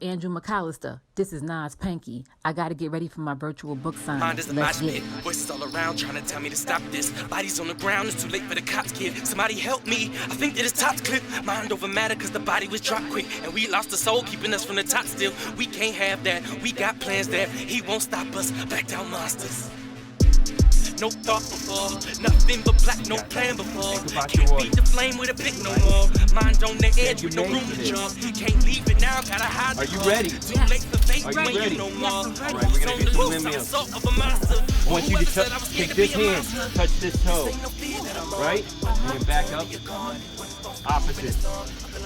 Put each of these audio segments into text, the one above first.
Andrew McCallister, this is Naz Pankey. I gotta get ready for my virtual book signing. Mind is a Let's mosh get pit. it. Voices all around trying to tell me to stop this. Bodies on the ground, it's too late for the cops, kid. Somebody help me. I think that it's top clip. Mind over matter cause the body was dropped quick. And we lost the soul, keeping us from the top still. We can't have that. We got plans that he won't stop us. Blacked out monsters. No thought before, nothing but black, no plan before. Can't beat the flame with a pick no more. Mind on the edge with no room to jump. Can't leave it now, gotta hide. Are you ready? Too late for fate, Are you when ready? you no more. All right, we're gonna do some windmills. I want you to take this hand, touch this toe, right? And then back up, opposite.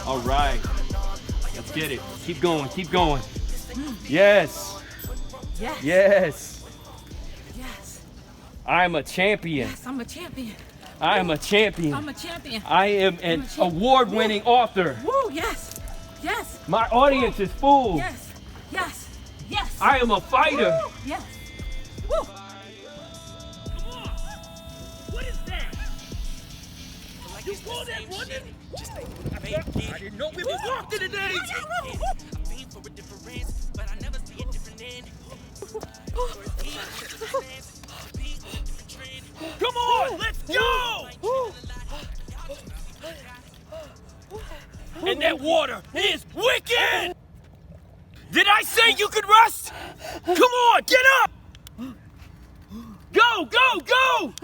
All right, let's get it. Keep going, keep going. Yes. Yes. Yes. Yes. I'm a champion. Yes, I'm a champion. I am a champion. I'm a champion. I am an award-winning author. Woo, yes. Yes. My audience is full. Yes. Yes. Yes. I am a fighter. Woo. Yes. Woo. Come on! What is that? You call that running? I didn't know we were walking today! I mean for a difference, but I never see a different end. Come on, let's go! And that water is wicked! Did I say you could rest? Come on, get up! Go, go, go!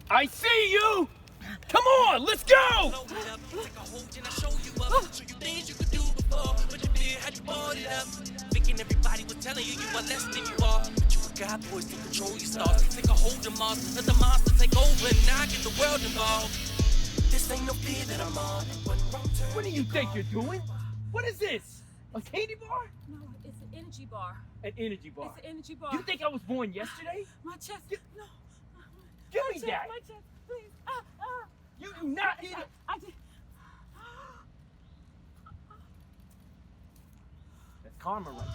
I see you! Come on, let's go! Thinking everybody was telling you are less than you are. But you a God boys to control your stars. Take a hold of Mars, let the monster take over and now get the world involved. This ain't no fear that I'm on. What do you think you're doing? What is this? A candy bar? No, it's an energy bar. An energy bar. It's an energy bar. You think I was born yesterday? My chest. No. Give My me chest, that. My chest, please. You do not need it. I just. That's karma right there.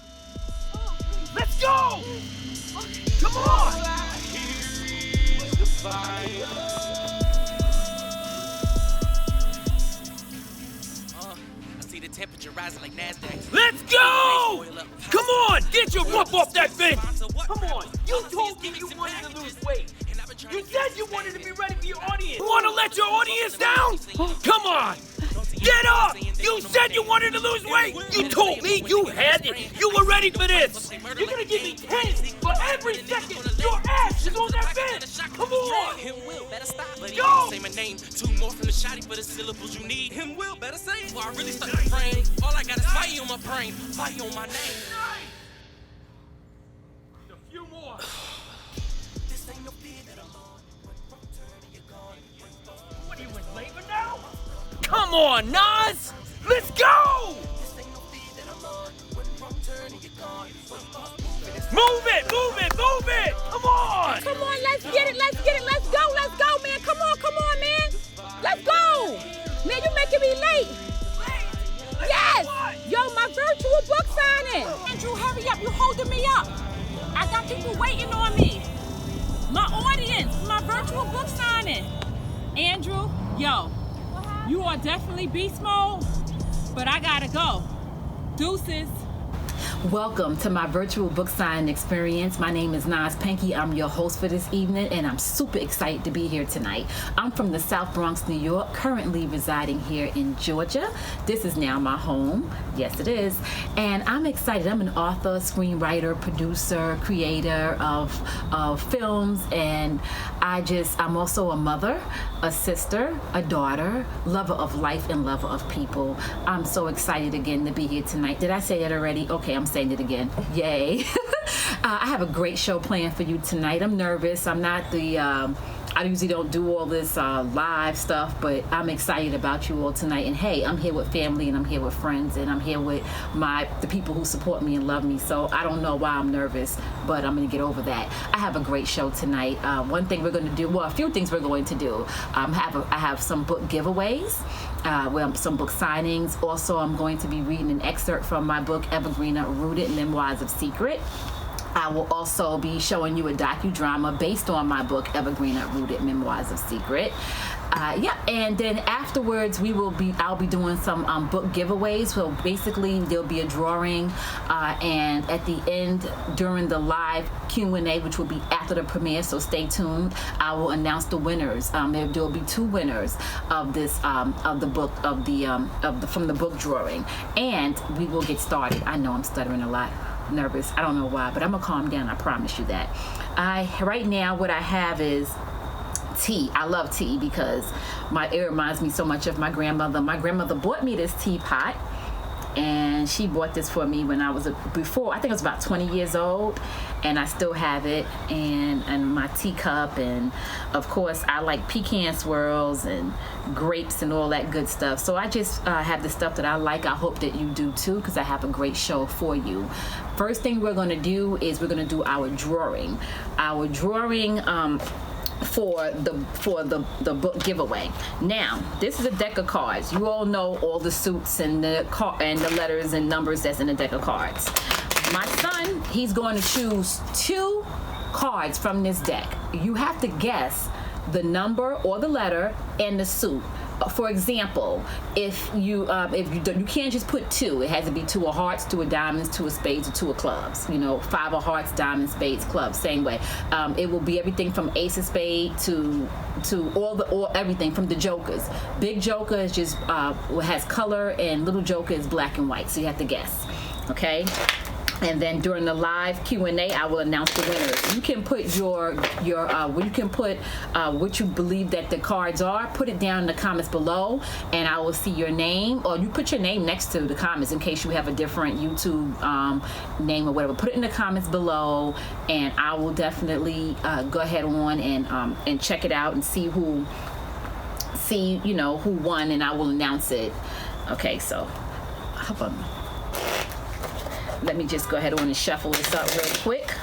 Oh, please. Let's go! Come on! I see the temperature rising like NASDAQ. Let's go! Come on, get your rump off that thing! Come on, you told me you wanted to lose weight. You said you wanted to be ready for your audience. You want to let your audience down? Come on, get up! You said you wanted to lose weight. You told me you had it. You were ready for this. You're gonna give me 10 for every second your ass is on that bench. Come on! Him will better stop. Go! Say my name. Two more from the shotty for the syllables you need. Him will better say. Well, I really stuck the frame. All I got is fire on my brain, fire on my name. A few more. This ain't no fear that I'm on. What are you in labor now? Come on, Naz! Let's go! Move it, move it, move it! Come on! Come on, let's get it, let's get it, let's go, man. Come on, man. Let's go. Man, you're making me late. Yes! Yo, my virtual book signing. Andrew, hurry up, you holding me up. I got people waiting on me. My audience, my virtual book signing. Andrew, yo, you are definitely beast mode, but I gotta go. Deuces. Welcome to my virtual book signing experience. My name is Naz Pankey. I'm your host for this evening, and I'm super excited to be here tonight. I'm from the South Bronx, New York, currently residing here in Georgia. This is now my home. Yes, it is. And I'm excited. I'm an author, screenwriter, producer, creator of films, and I'm also a mother, a sister, a daughter, lover of life, and lover of people. I'm so excited again to be here tonight. Did I say that already? Okay, I'm saying it again. Yay. I have a great show planned for you tonight. I'm nervous. I'm not I usually don't do all this live stuff, but I'm excited about you all tonight. And hey, I'm here with family, and I'm here with friends, and I'm here with the people who support me and love me. So I don't know why I'm nervous, but I'm gonna get over that. I have a great show tonight. One thing we're gonna do, well, a few things we're going to do. I have some book giveaways. Some book signings. Also, I'm going to be reading an excerpt from my book, Evergreen Rooted Memoirs of Secret. I will also be showing you a docudrama based on my book, Evergreen Uprooted, Memoirs of Secret. Yeah, and then afterwards I'll be doing some book giveaways. So basically there'll be a drawing, and at the end during the live Q&A, which will be after the premiere, so stay tuned, I will announce the winners. There will be 2 winners of this of the book from the book drawing, and we will get started. I know I'm stuttering a lot, nervous, I don't know why, but I'm gonna calm down, I promise you that. Right now what I have is tea. I love tea because it reminds me so much of my grandmother. My grandmother bought me this teapot, and she bought this for me when I was I think I was about 20 years old, and I still have it, and my teacup, and of course I like pecan swirls and grapes and all that good stuff. So I just have the stuff that I like. I hope that you do too, because I have a great show for you. First thing we're going to do is we're going to do our drawing. For the book giveaway. Now, this is a deck of cards. You all know all the suits and the letters and numbers that's in the deck of cards. My son, he's going to choose 2 cards from this deck. You have to guess the number or the letter and the suit. For example, if you can't just put 2. It has to be 2 of hearts, 2 of diamonds, 2 of spades, or 2 of clubs. 5 of hearts, diamonds, spades, clubs. Same way. It will be everything from ace of spade to everything from the jokers. Big joker is just has color, and little joker is black and white. So you have to guess. Okay. And then during the live Q&A, I will announce the winners. You can put what you believe that the cards are. Put it down in the comments below, and I will see your name. Or you put your name next to the comments in case you have a different YouTube name or whatever. Put it in the comments below, and I will definitely go ahead on and check it out and see who won, and I will announce it. Okay, so hold on. Let me just go ahead on and shuffle this up real quick.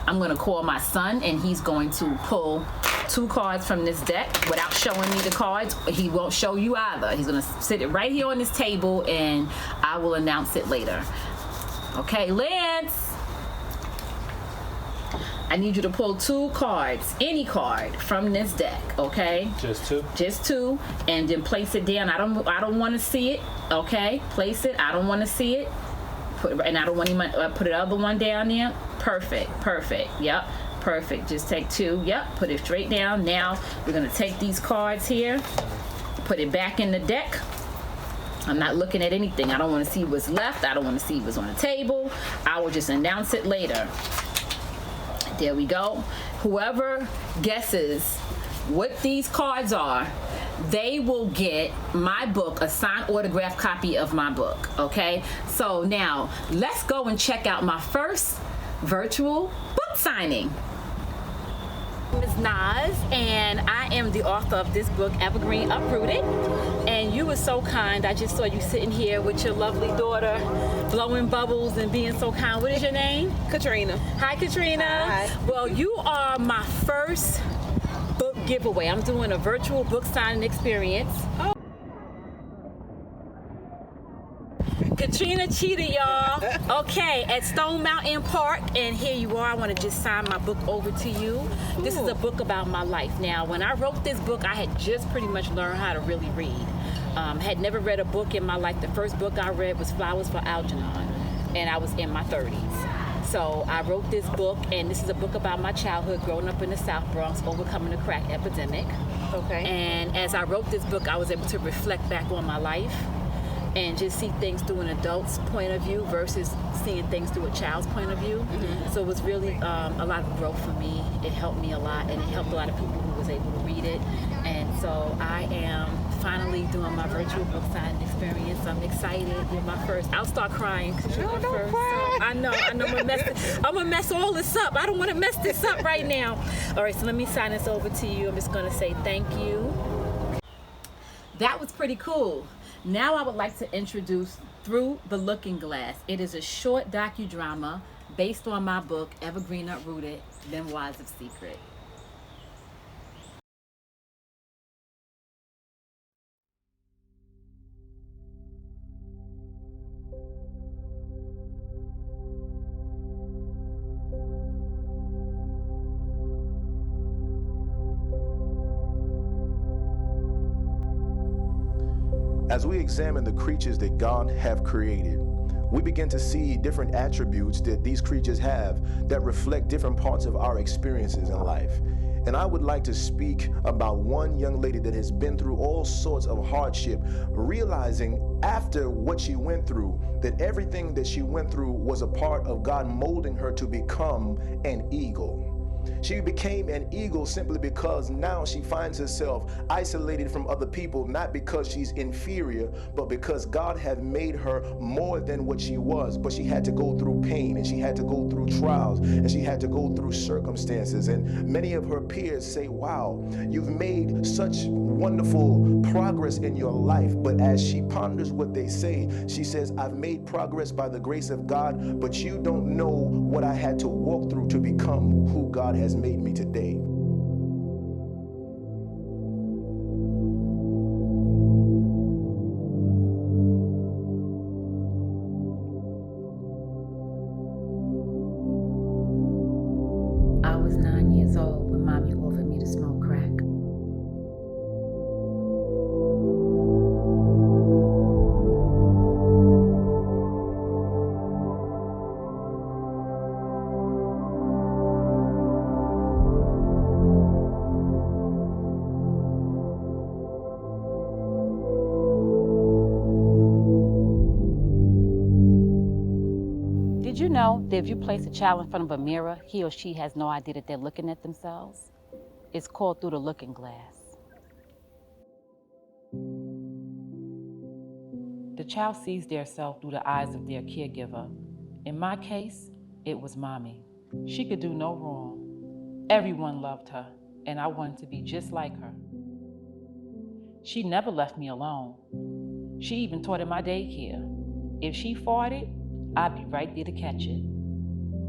I'm going to call my son, and he's going to pull 2 cards from this deck without showing me the cards. He won't show you either. He's going to sit it right here on this table, and I will announce it later. Okay, Lance, I need you to pull 2 cards, any card from this deck, okay? Just 2? Just 2, and then place it down. I don't want to see it, okay? Place it. I don't want to see it. And I don't want to put the other one down there. Perfect. Yep, perfect. Just take 2. Yep, put it straight down. Now we're going to take these cards here, put it back in the deck. I'm not looking at anything. I don't want to see what's left. I don't want to see what's on the table. I will just announce it later. There we go. Whoever guesses what these cards are, they will get my book, a signed autographed copy of my book, okay? So now, let's go and check out my first virtual book signing. My name is Naz, and I am the author of this book, Evergreen Uprooted. And you were so kind. I just saw you sitting here with your lovely daughter, blowing bubbles and being so kind. What is your name? Katrina. Hi, Katrina. Hi. Well, you are my first book giveaway. I'm doing a virtual book signing experience. Oh. Katrina cheated, y'all. Okay, at Stone Mountain Park, and here you are. I want to just sign my book over to you. Ooh. This is a book about my life. Now, when I wrote this book, I had just pretty much learned how to really read. Had never read a book in my life. The first book I read was Flowers for Algernon, and I was in my 30s. So I wrote this book, and this is a book about my childhood growing up in the South Bronx, overcoming the crack epidemic. Okay. And as I wrote this book, I was able to reflect back on my life and just see things through an adult's point of view versus seeing things through a child's point of view. Mm-hmm. So it was really a lot of growth for me. It helped me a lot, and it helped a lot of people who was able to read it. And so I am finally doing my virtual book signing experience. I'm excited. You're my first. I'll start crying because you're my first. Cry. I know. I'm gonna mess all this up. I don't want to mess this up right now. All right, so let me sign this over to you. I'm just gonna say thank you. That was pretty cool. Now I would like to introduce Through the Looking Glass. It is a short docudrama based on my book, Evergreen Uprooted, Memoirs of Secret. As we examine the creatures that God have created, we begin to see different attributes that these creatures have that reflect different parts of our experiences in life. And I would like to speak about one young lady that has been through all sorts of hardship, realizing after what she went through, that everything that she went through was a part of God molding her to become an eagle. She became an eagle simply because now she finds herself isolated from other people, not because she's inferior, but because God had made her more than what she was. But she had to go through pain, and she had to go through trials, and she had to go through circumstances. And many of her peers say, wow, you've made such wonderful progress in your life. But as she ponders what they say, she says, I've made progress by the grace of God, but you don't know what I had to walk through to become who God has made me today. I was 9 years old when Mommy offered me to smoke crack. Did you know that if you place a child in front of a mirror, he or she has no idea that they're looking at themselves? It's called through the looking glass. The child sees their self through the eyes of their caregiver. In my case, it was Mommy. She could do no wrong. Everyone loved her, and I wanted to be just like her. She never left me alone. She even taught in my daycare. If she farted, I'd be right there to catch it.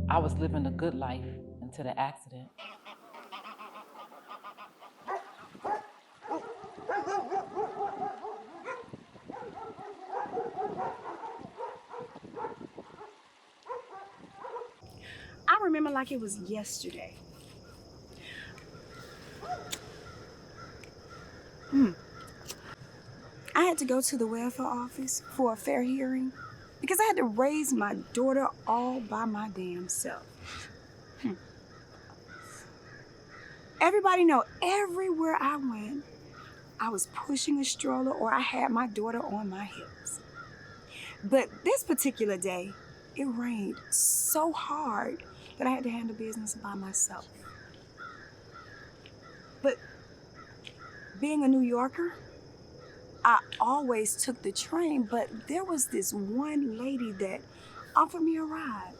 I was living a good life until the accident. I remember like it was yesterday. I had to go to the welfare office for a fair hearing because I had to raise my daughter all by my damn self. Everybody know everywhere I went, I was pushing a stroller or I had my daughter on my hips. But this particular day, it rained so hard that I had to handle business by myself. But being a New Yorker, I always took the train, but there was this one lady that offered me a ride.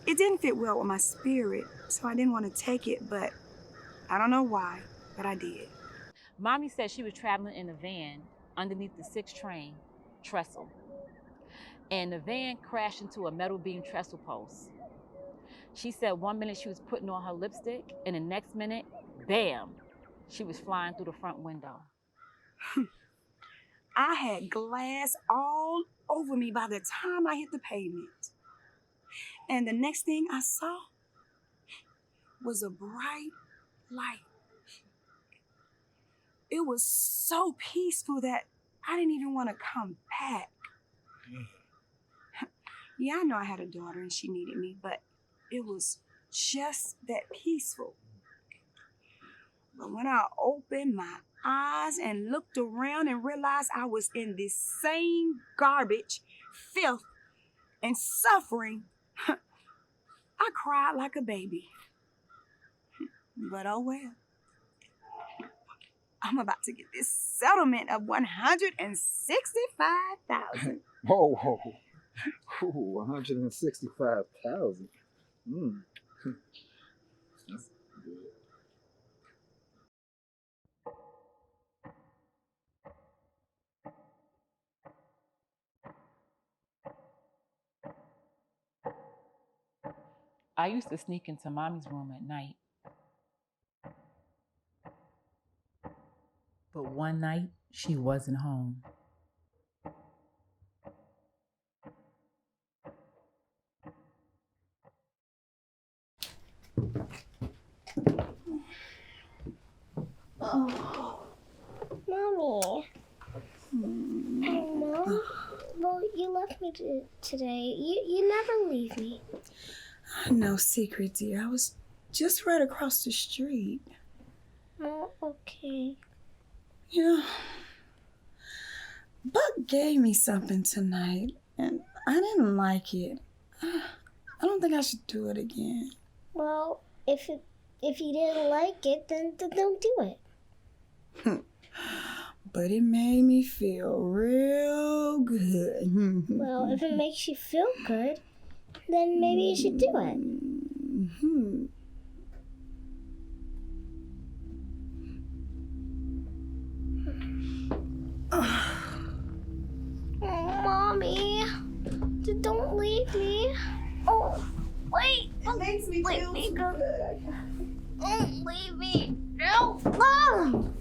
It didn't fit well with my spirit, so I didn't want to take it, but I don't know why, but I did. Mommy said she was traveling in a van underneath the 6 train trestle. And the van crashed into a metal beam trestle post. She said 1 minute she was putting on her lipstick, and the next minute, bam, she was flying through the front window. I had glass all over me by the time I hit the pavement. And the next thing I saw was a bright light. It was so peaceful that I didn't even want to come back. Yeah, I know I had a daughter and she needed me, but it was just that peaceful. But when I opened my eyes and looked around and realized I was in this same garbage, filth, and suffering, I cried like a baby. But oh well. I'm about to get this settlement of $165,000. Whoa. Ooh, 165,000. That's good. I used to sneak into Mommy's room at night. But one night, she wasn't home. Oh, Mommy. me today. You never leave me. No secret, dear. I was just right across the street. Oh, okay. You know, Buck gave me something tonight, and I didn't like it. I don't think I should do it again. Well, if you didn't like it, then don't do it. But it made me feel real good. Well, if it makes you feel good, then maybe you should do it. Oh, Mommy, don't leave me. Oh, wait. It makes me feel so good. Don't leave me. No. Oh.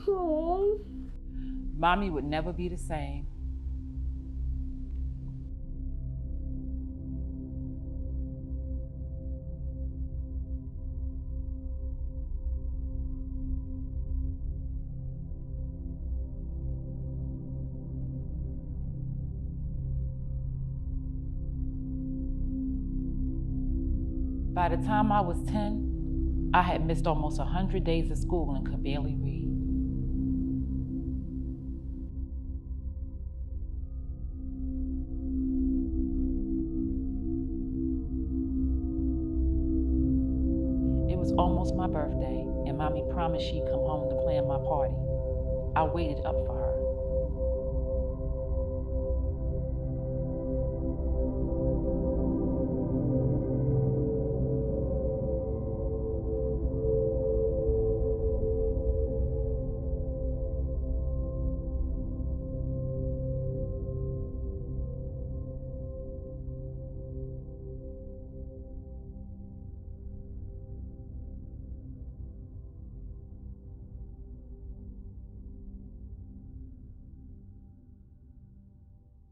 Oh. Mommy would never be the same. By the time I was 10, I had missed almost 100 days of school and could barely read. It was almost my birthday, and Mommy promised she'd come home to plan my party. I waited up for her.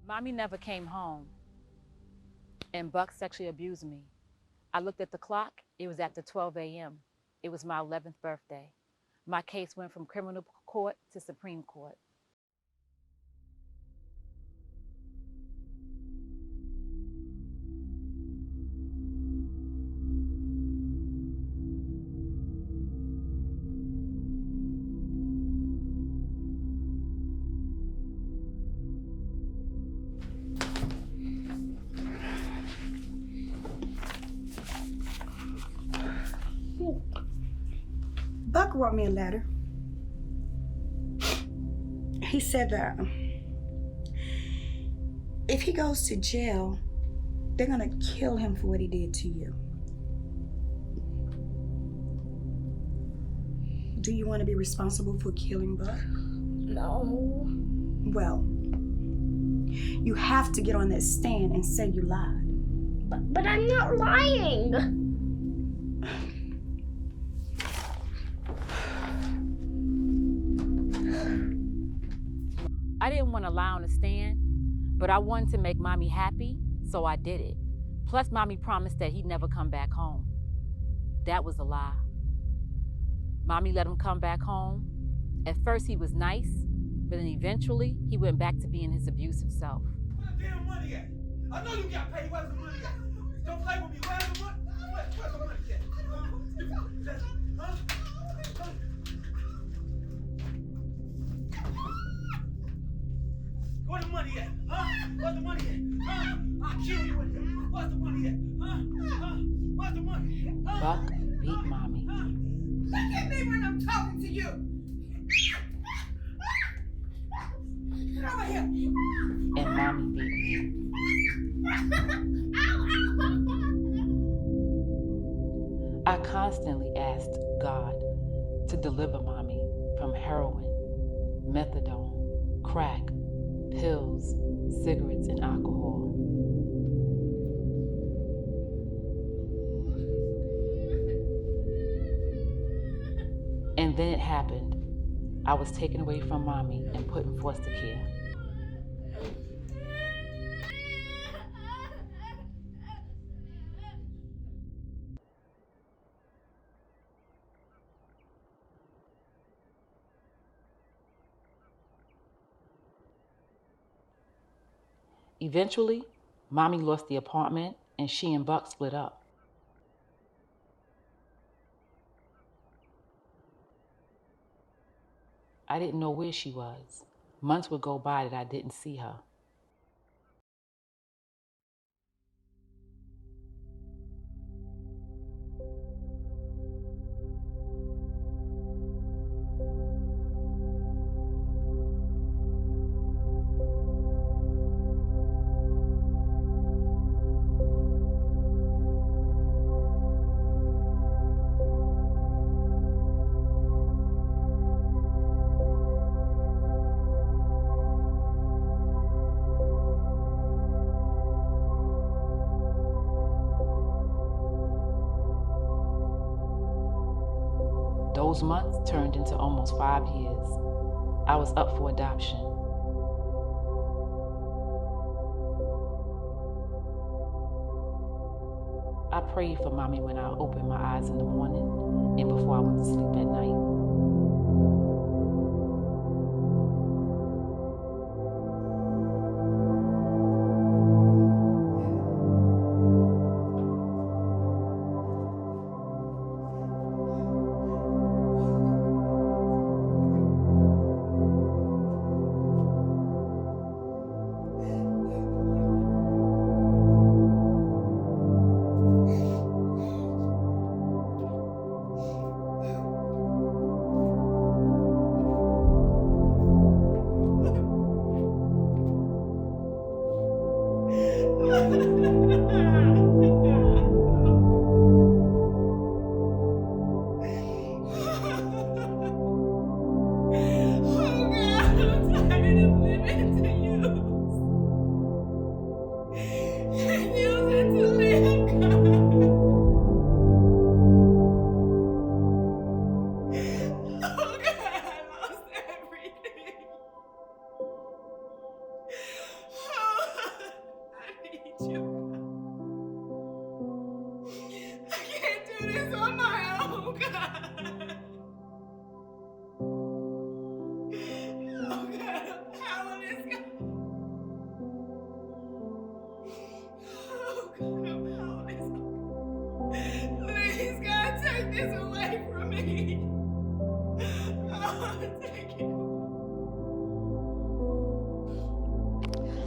Mommy never came home, and Buck sexually abused me. I looked at the clock. It was after 12 a.m. It was my 11th birthday. My case went from criminal court to Supreme Court. Buck wrote me a letter. He said that if he goes to jail, they're gonna kill him for what he did to you. Do you want to be responsible for killing Buck? No. Well, you have to get on that stand and say you lied. But I'm not lying. I didn't want to lie on the stand, but I wanted to make Mommy happy, so I did it. Plus, Mommy promised that he'd never come back home. That was a lie. Mommy let him come back home. At first, he was nice, but then eventually, he went back to being his abusive self. Where's the damn money at? I know you got paid. Where's the money at? Don't play with me. Where's the money? Where's the money at? Huh? Where's the money at? Huh? Where's the money at? Huh? I'll kill you in here. Where's the money at? Huh? Where's the money? Buck beat Mommy. Look at me when I'm talking to you. Get over here. And Mommy beat me. I constantly asked God to deliver Mommy from heroin, methadone, crack, pills, cigarettes, and alcohol. And then it happened. I was taken away from Mommy and put in foster care. Eventually, Mommy lost the apartment and she and Buck split up. I didn't know where she was. Months would go by that I didn't see her. Those months turned into almost 5 years. I was up for adoption. I prayed for Mommy when I opened my eyes in the morning and before I went to sleep at night.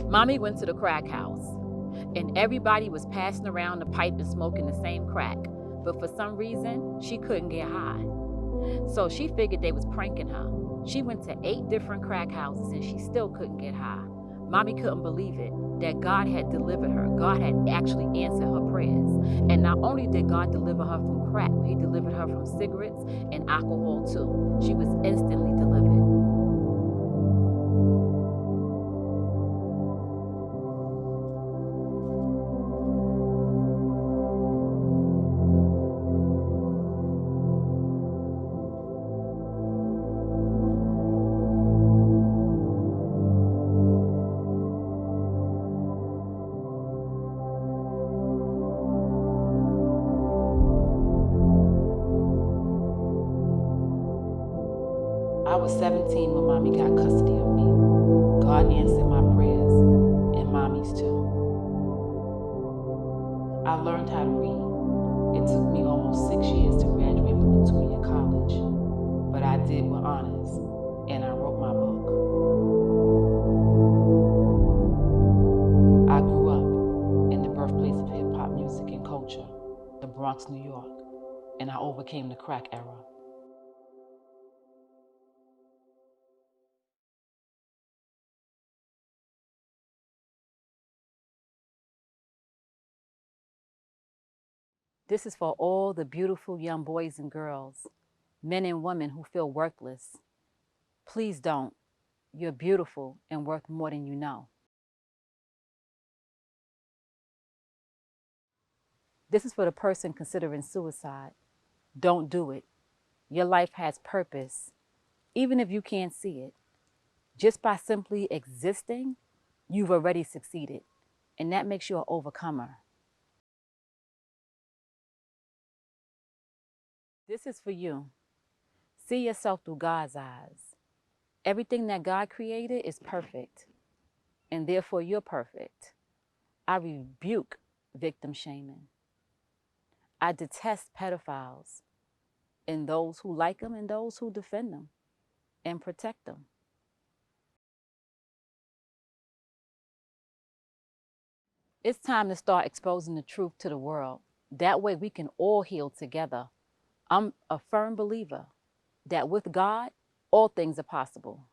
Mommy went to the crack house, and everybody was passing around the pipe and smoking the same crack. But for some reason, she couldn't get high. So she figured they was pranking her. She went to 8 different crack houses and she still couldn't get high. Mommy couldn't believe it, that God had delivered her. God had actually answered her prayers. And not only did God deliver her from crack, he delivered her from cigarettes and alcohol too. She was instantly delivered. I was 17 when Mommy got custody of me. God answered my prayers, and Mommy's too. I learned how to read. It took me almost 6 years to graduate from a 2-year college, but I did with honors, and I wrote my book. I grew up in the birthplace of hip-hop music and culture, the Bronx, New York, and I overcame the crack era. This is for all the beautiful young boys and girls, men and women who feel worthless. Please don't. You're beautiful and worth more than you know. This is for the person considering suicide. Don't do it. Your life has purpose, even if you can't see it. Just by simply existing, you've already succeeded, and that makes you an overcomer. This is for you. See yourself through God's eyes. Everything that God created is perfect. and therefore you're perfect. I rebuke victim shaming. I detest pedophiles and those who like them and those who defend them and protect them. It's time to start exposing the truth to the world. That way we can all heal together. I'm a firm believer that with God, all things are possible.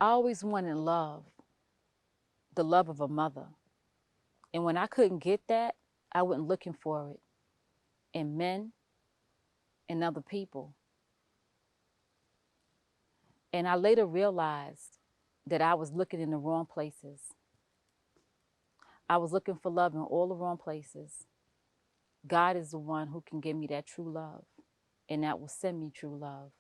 I always wanted love, the love of a mother. And when I couldn't get that, I went looking for it in men and other people. And I later realized that I was looking in the wrong places. I was looking for love in all the wrong places. God is the one who can give me that true love, and that will send me true love.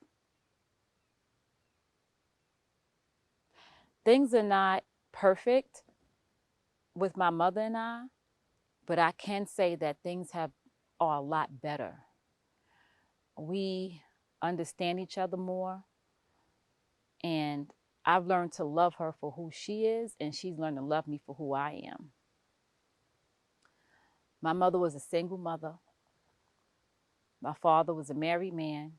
Things are not perfect with my mother and I, but I can say that things are a lot better. We understand each other more, and I've learned to love her for who she is, and she's learned to love me for who I am. My mother was a single mother. My father was a married man,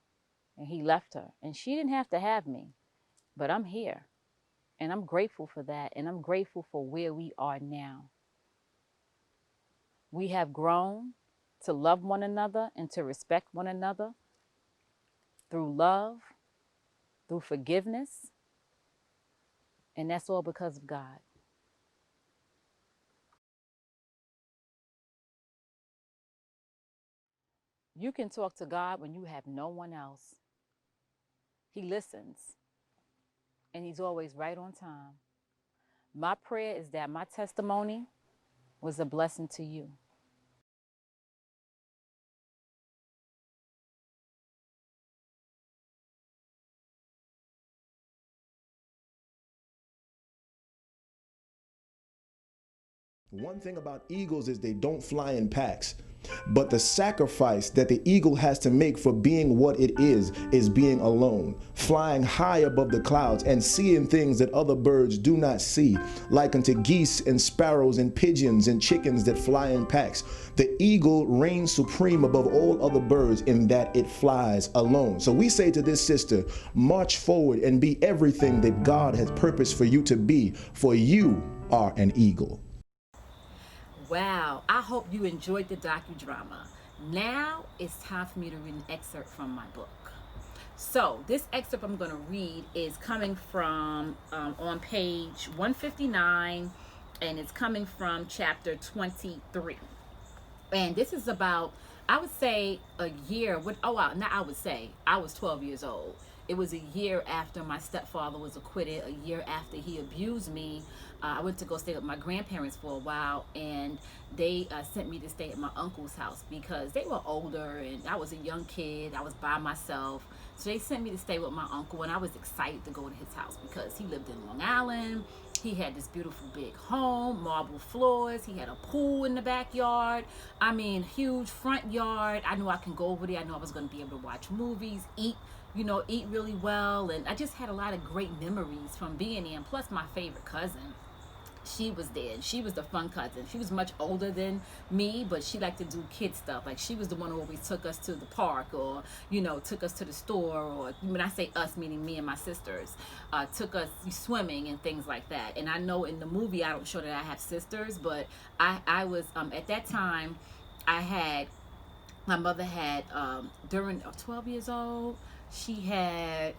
and he left her, and she didn't have me, but I'm here, and I'm grateful for that, and I'm grateful for where we are now. We have grown to love one another and to respect one another through love, through forgiveness, and that's all because of God. You can talk to God when you have no one else. He listens, and he's always right on time. My prayer is that my testimony was a blessing to you. One thing about eagles is they don't fly in packs. But the sacrifice that the eagle has to make for being what it is being alone, flying high above the clouds and seeing things that other birds do not see, like unto geese and sparrows and pigeons and chickens that fly in packs. The eagle reigns supreme above all other birds in that it flies alone. So we say to this sister, march forward and be everything that God has purposed for you to be, for you are an eagle. Wow, I hope you enjoyed the docudrama. Now it's time for me to read an excerpt from my book. So this excerpt I'm going to read is coming from on page 159, and it's coming from chapter 23. And this is about, I would say, a year. I was 12 years old. It was a year after my stepfather was acquitted, a year after he abused me. I went to go stay with my grandparents for a while, and they sent me to stay at my uncle's house because they were older and I was a young kid. I was by myself. So they sent me to stay with my uncle, and I was excited to go to his house because he lived in Long Island. He had this beautiful big home, marble floors. He had a pool in the backyard. I mean, huge front yard. I knew I can go over there. I knew I was going to be able to watch movies, eat really well. And I just had a lot of great memories from being there. And plus my favorite cousin, she was there, and she was the fun cousin. She was much older than me, but she liked to do kid stuff. Like, she was the one who always took us to the park, or took us to the store, or when I say us, meaning me and my sisters, took us swimming and things like that. And I know in the movie I don't show that I have sisters, but I was at that time, my mother had during 12 years old, she had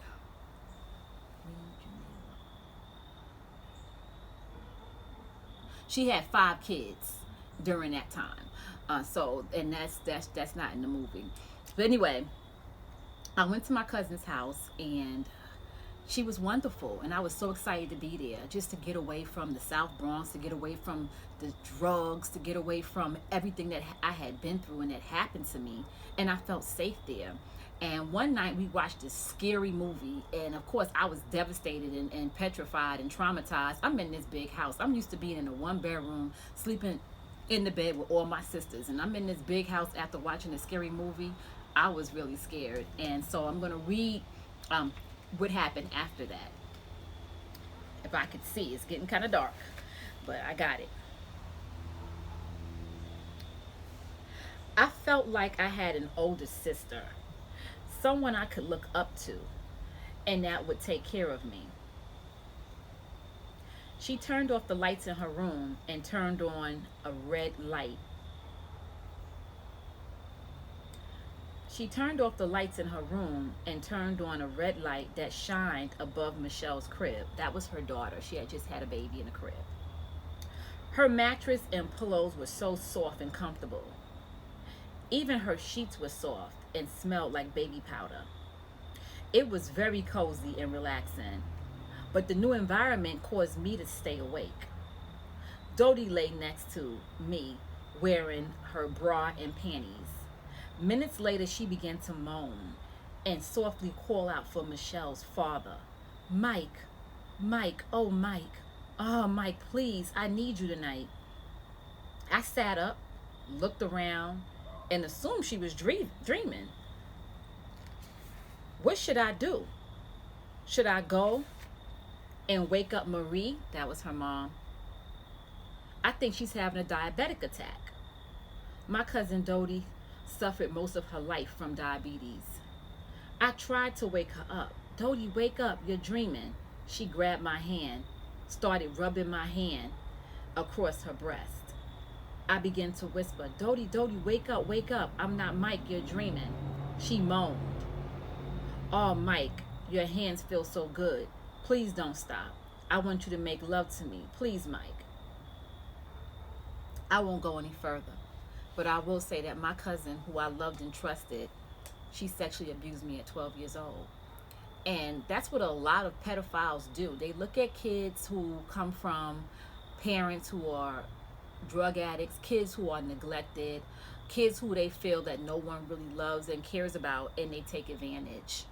She had 5 kids during that time. And that's not in the movie. But anyway, I went to my cousin's house, and she was wonderful, and I was so excited to be there, just to get away from the South Bronx, to get away from the drugs, to get away from everything that I had been through and that happened to me, and I felt safe there. And one night we watched this scary movie, and of course I was devastated and petrified and traumatized. I'm in this big house. I'm used to being in a 1-bedroom, sleeping in the bed with all my sisters, and I'm in this big house after watching a scary movie. I was really scared. And so I'm going to read what happened after that. If I could see, it's getting kind of dark, but I got it. I felt like I had an older sister, someone I could look up to, and that would take care of me. She turned off the lights in her room and turned on a red light. She turned off the lights in her room and turned on a red light that shined above Michelle's crib. That was her daughter. She had just had a baby in a crib. Her mattress and pillows were so soft and comfortable. Even her sheets were soft and smelled like baby powder. It was very cozy and relaxing, but the new environment caused me to stay awake. Dodie lay next to me, wearing her bra and panties. Minutes later, she began to moan and softly call out for Michelle's father. Mike, Mike, oh Mike, oh Mike, please, I need you tonight. I sat up, looked around, and assumed she was dreaming. What should I do? Should I go and wake up Marie? That was her mom. I think she's having a diabetic attack. My cousin Dodie suffered most of her life from diabetes. I tried to wake her up. Dodie, wake up, you're dreaming. She grabbed my hand, started rubbing my hand across her breast. I began to whisper, Dodie, Dodie, wake up, I'm not Mike, you're dreaming. She moaned. Oh, Mike, your hands feel so good. Please don't stop. I want you to make love to me. Please, Mike. I won't go any further, but I will say that my cousin, who I loved and trusted, she sexually abused me at 12 years old. And that's what a lot of pedophiles do. They look at kids who come from parents who are drug addicts, kids who are neglected, kids who they feel that no one really loves and cares about, and they take advantage.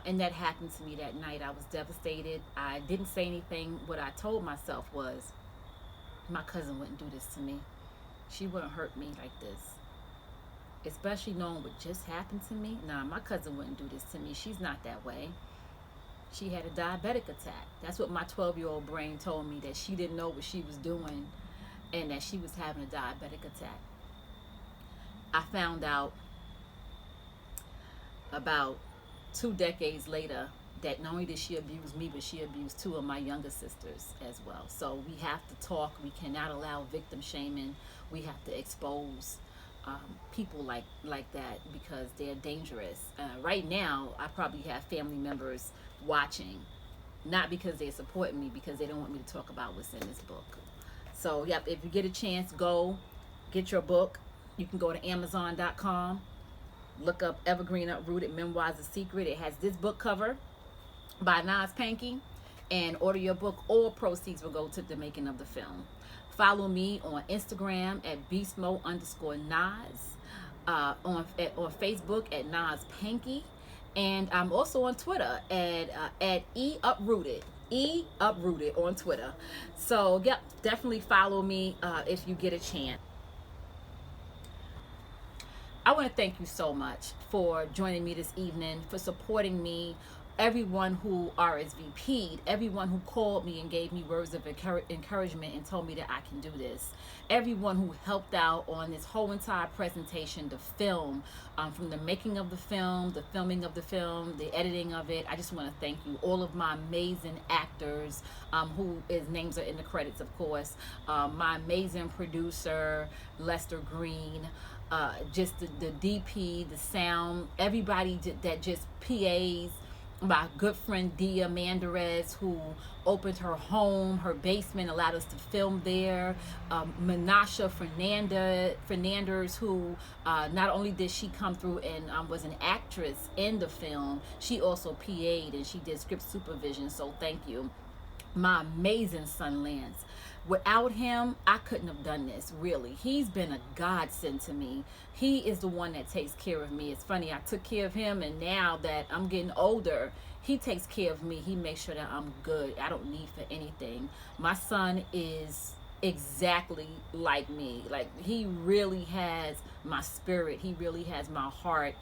And that happened to me that night. I was devastated. I didn't say anything. What I told myself was, my cousin wouldn't do this to me. She wouldn't hurt me like this. Especially knowing what just happened to me. Nah, my cousin wouldn't do this to me. She's not that way. She had a diabetic attack. That's what my 12-year-old brain told me, that she didn't know what she was doing and that she was having a diabetic attack. I found out about 2 decades later that not only did she abuse me, but she abused 2 of my younger sisters as well. So we have to talk. We cannot allow victim shaming. We have to expose people like that, because they're dangerous. Right now, I probably have family members watching, not because they're supporting me, because they don't want me to talk about what's in this book. So, yep, if you get a chance, go get your book. You can go to Amazon.com, look up Evergreen Uprooted Memoirs of Secret. It has this book cover by Naz Pankey, and order your book. All proceeds will go to the making of the film. Follow me on Instagram at beastmo_Naz, on Facebook at Naz Pankey, and I'm also on Twitter at EUprooted. EUprooted on Twitter. So yep, definitely follow me if you get a chance. I want to thank you so much for joining me this evening, for supporting me. Everyone who RSVP'd, everyone who called me and gave me words of encouragement and told me that I can do this. Everyone who helped out on this whole entire presentation, the film, from the making of the film, the filming of the film, the editing of it. I just want to thank you. All of my amazing actors, whose names are in the credits, of course. My amazing producer, Lester Green. Just the DP, the sound, everybody that just PAs. My good friend Dia Mandarez, who opened her home, her basement, allowed us to film there. Menasha Fernandez, who not only did she come through and was an actress in the film, she also PA'd and she did script supervision, so thank you. My amazing son Lance. Without him, I couldn't have done this, really. He's been a godsend to me. He is the one that takes care of me. It's funny, I took care of him, and now that I'm getting older, he takes care of me. He makes sure that I'm good. I don't need for anything. My son is exactly like me. Like, he really has my spirit. He really has my heart.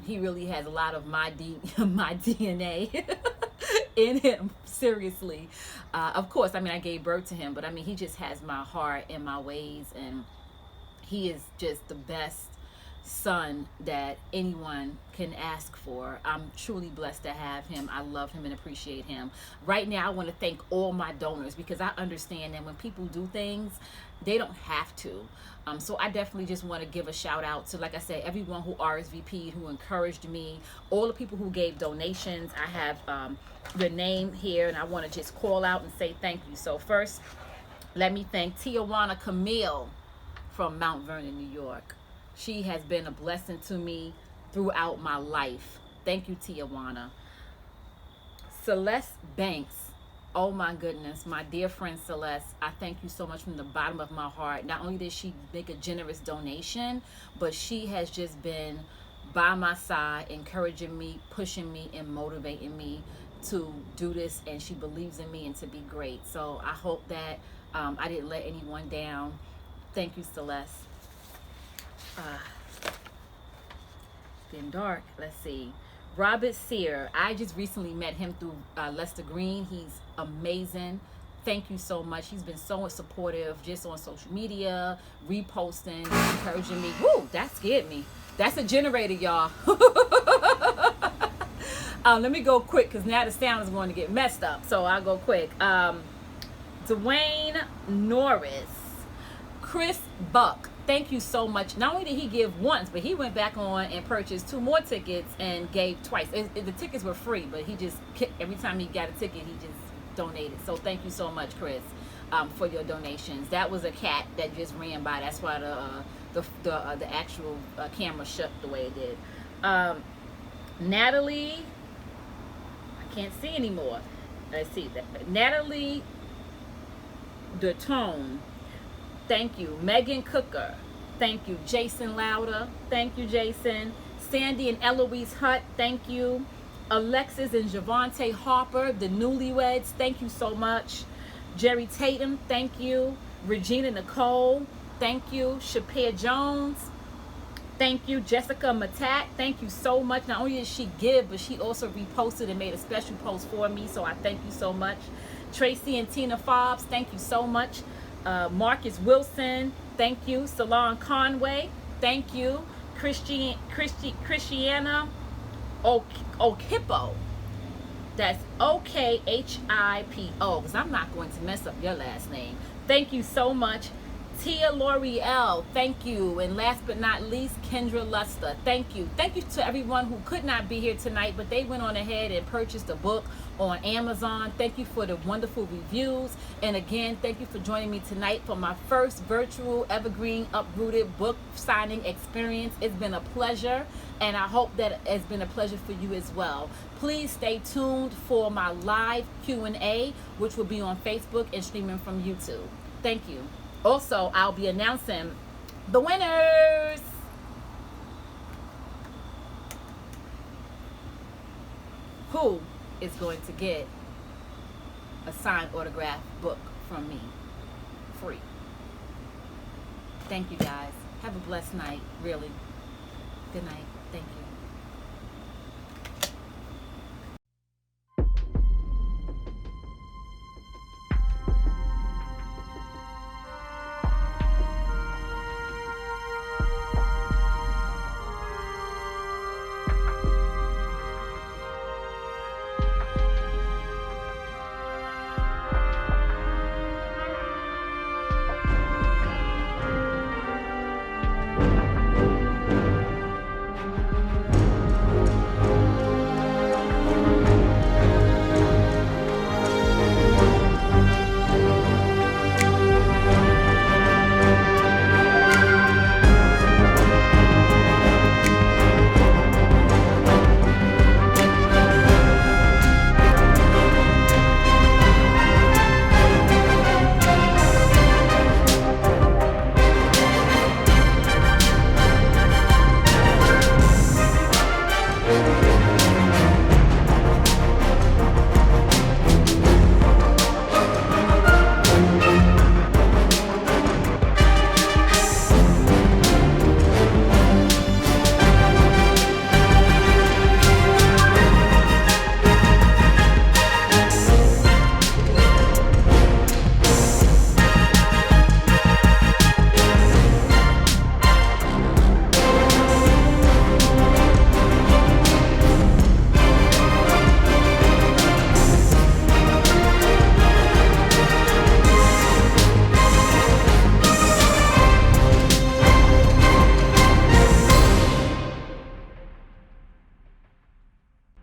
He really has a lot of my my DNA in him. Seriously. Of course, I mean, I gave birth to him, but I mean, he just has my heart and my ways, and he is just the best son that anyone can ask for. I'm truly blessed to have him. I love him and appreciate him. Right now, I want to thank all my donors, because I understand that when people do things, they don't have to. So I definitely just want to give a shout out to, like I said, everyone who RSVP'd, who encouraged me, all the people who gave donations. I have your name here, and I want to just call out and say thank you. So first, let me thank Tijuana Camille from Mount Vernon, New York. She has been a blessing to me throughout my life. Thank you, Tijuana. Celeste Banks. Oh my goodness, my dear friend Celeste, I thank you so much from the bottom of my heart. Not only did she make a generous donation, but she has just been by my side, encouraging me, pushing me, and motivating me to do this, and she believes in me and to be great. So I hope that I didn't let anyone down. Thank you, Celeste. Been dark. Let's see. Robert Sear. I just recently met him through Lester Green. He's amazing. Thank you so much. He's been so supportive just on social media, reposting, encouraging me. Woo, that scared me. That's a generator, y'all. Let me go quick, because now the sound is going to get messed up. So I'll go quick. Dwayne Norris. Chris Buck. Thank you so much. Not only did he give once, but he went back on and purchased 2 more tickets and gave twice. The tickets were free, but he just, every time he got a ticket, he just donated. So thank you so much, Chris, for your donations. That was a cat that just ran by. That's why the actual camera shut the way it did. Natalie, I can't see anymore. Let's see that. Natalie DeTone. Thank you. Megan Cooker. Thank you. Jason Lauder. Thank you, Jason. Sandy and Eloise Hutt. Thank you. Alexis and Javante Harper, the newlyweds. Thank you so much. Jerry Tatum. Thank you. Regina Nicole. Thank you. Shapir Jones. Thank you. Jessica Matat. Thank you so much. Not only did she give, but she also reposted and made a special post for me. So I thank you so much. Tracy and Tina Fobbs. Thank you so much. Marcus Wilson, thank you. Salon Conway, thank you. Christiana Okhipo, that's Okhipo, because I'm not going to mess up your last name. Thank you so much. Tia L'Oreal, thank you. And last but not least, Kendra Luster, thank you. Thank you to everyone who could not be here tonight, but they went on ahead and purchased a book on Amazon. Thank you for the wonderful reviews. And again, thank you for joining me tonight for my first virtual Evergreen Uprooted book signing experience. It's been a pleasure, and I hope that it's been a pleasure for you as well. Please stay tuned for my live Q&A, which will be on Facebook and streaming from YouTube. Thank you. Also, I'll be announcing the winners. Who is going to get a signed autograph book from me free. Thank you, guys. Have a blessed night, really. Good night. Thank you.